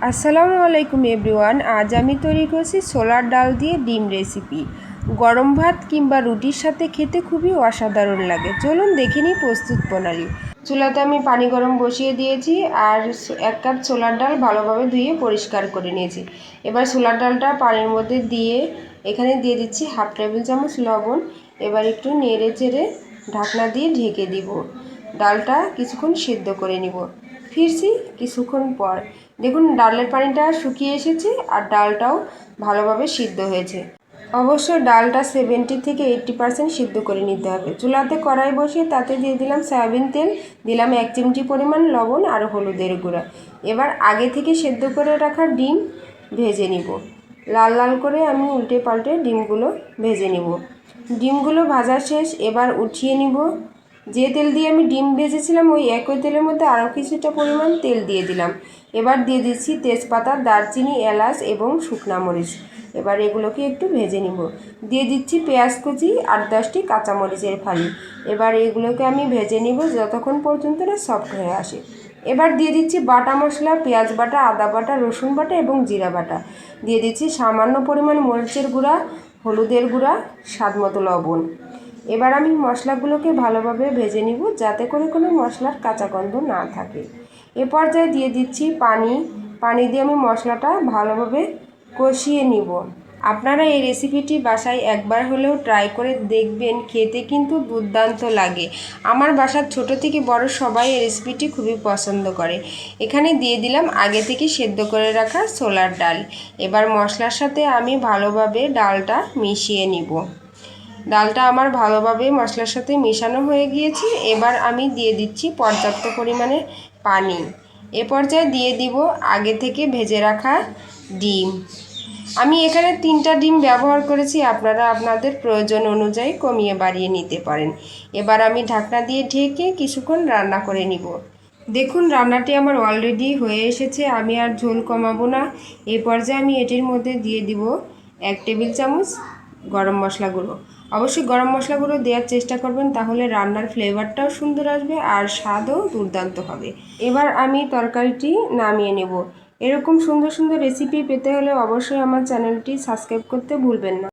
আসসালামু আলাইকুম এভরিওয়ান। আজ আমি তৈরি করছি ছোলার ডাল দিয়ে ডিম রেসিপি। গরম ভাত কিংবা রুটির সাথে খেতে খুবই অসাধারণ লাগে। চলুন দেখে নিই প্রস্তুত প্রণালী। চুলাতে আমি পানি গরম বসিয়ে দিয়েছি আর 1 কাপ ছোলার ডাল ভালোভাবে ধুয়ে পরিষ্কার করে নিয়েছি। এবার ছোলার ডালটা পানির মধ্যে দিয়ে এখানে দিয়ে দিচ্ছি 1/2 টেবিল চামচ লবণ। এবার একটু নেড়ে চেড়ে ঢাকনা দিয়ে ঢেকে দিব। ডালটা কিছুক্ষণ সিদ্ধ করে নিব। ফিরছি কিছুক্ষণ পর, দেখুন ডালের পানিটা শুকিয়ে এসেছে আর ডালটাও ভালোভাবে সিদ্ধ হয়েছে। অবশ্য ডালটা 70 থেকে 80% সিদ্ধ করে নিতে হবে। চুলাতে কড়াই বসিয়ে তাতে দিয়ে দিলাম সয়াবিন তেল, দিলাম 1 চিমটি পরিমাণ লবণ আর হলুদের গুঁড়া। এবার আগে থেকে সেদ্ধ করে রাখা ডিম ভেজে নিব। লাল লাল করে আমি উল্টে পাল্টে ডিমগুলো ভেজে নিব। ডিমগুলো ভাজা শেষ, এবার উঠিয়ে নিব। যে তেল দিয়ে আমি ডিম ভেজেছিলাম ওই একই তেলের মধ্যে আরও কিছুটা পরিমাণ তেল দিয়ে দিলাম। এবার দিয়ে দিচ্ছি তেজপাতা, দারচিনি, এলাচ এবং শুকনা মরিচ। এবার এগুলোকে একটু ভেজে নিব। দিয়ে দিচ্ছি পেঁয়াজ কুচি আর 10টি কাঁচামরিচের ফালি। এবার এগুলোকে আমি ভেজে নিব যতক্ষণ পর্যন্ত না সফট হয়ে আসে। এবার দিয়ে দিচ্ছি বাটা মশলা, পেঁয়াজ বাটা, আদা বাটা, রসুন বাটা এবং জিরা বাটা। দিয়ে দিচ্ছি সামান্য পরিমাণ মরিচের গুঁড়া, হলুদের গুঁড়া, স্বাদমতো লবণ। এবার আমি মশলাগুলোকে ভালোভাবে ভেজে নিব যাতে করে কোনো মশলার কাঁচা গন্ধ না থাকে। এ পর্যায়ে দিয়ে দিচ্ছি পানি দিয়ে আমি মশলাটা ভালোভাবে কষিয়ে নিব। আপনারা এই রেসিপিটি বাসায় একবার হলেও ট্রাই করে দেখবেন, খেতে কিন্তু দুর্দান্ত লাগে। আমার বাসার ছোট থেকে বড় সবাই এই রেসিপিটি খুবই পছন্দ করে। এখানে দিয়ে দিলাম আগে থেকে সেদ্ধ করে রাখা ছোলার ডাল। এবার মশলার সাথে আমি ভালোভাবে ডালটা মিশিয়ে নিব। ডালটা আমার ভালোভাবে মশলার সাথে মেশানো হয়ে গিয়েছে। এবার আমি দিয়ে দিচ্ছি পর্যাপ্ত পরিমাণে পানি। এ পর্যায়ে দিয়ে দিব আগে থেকে ভেজে রাখা ডিম। আমি এখানে 3টা ডিম ব্যবহার করেছি, আপনারা আপনাদের প্রয়োজন অনুযায়ী কমিয়ে বাড়িয়ে নিতে পারেন। এবার আমি ঢাকনা দিয়ে ঢেকে কিছুক্ষণ রান্না করে নিব। দেখুন রান্নাটি আমার অলরেডি হয়ে এসেছে, আমি আর ঝোল কমাবো না। এই পর্যায়ে আমি এটির মধ্যে দিয়ে দিব 1 টেবিল চামচ গরম মশলা গুঁড়ো। অবশ্যই গরম মশলা গুঁড়ো দেওয়ার চেষ্টা করবেন, তাহলে রান্নার ফ্লেভারটাও সুন্দর আসবে আর স্বাদও দুর্দান্ত হবে। এবার আমি তরকারিটি নামিয়ে নেব। এরকম সুন্দর সুন্দর রেসিপি পেতে হলে অবশ্যই আমার চ্যানেলটি সাবস্ক্রাইব করতে ভুলবেন না।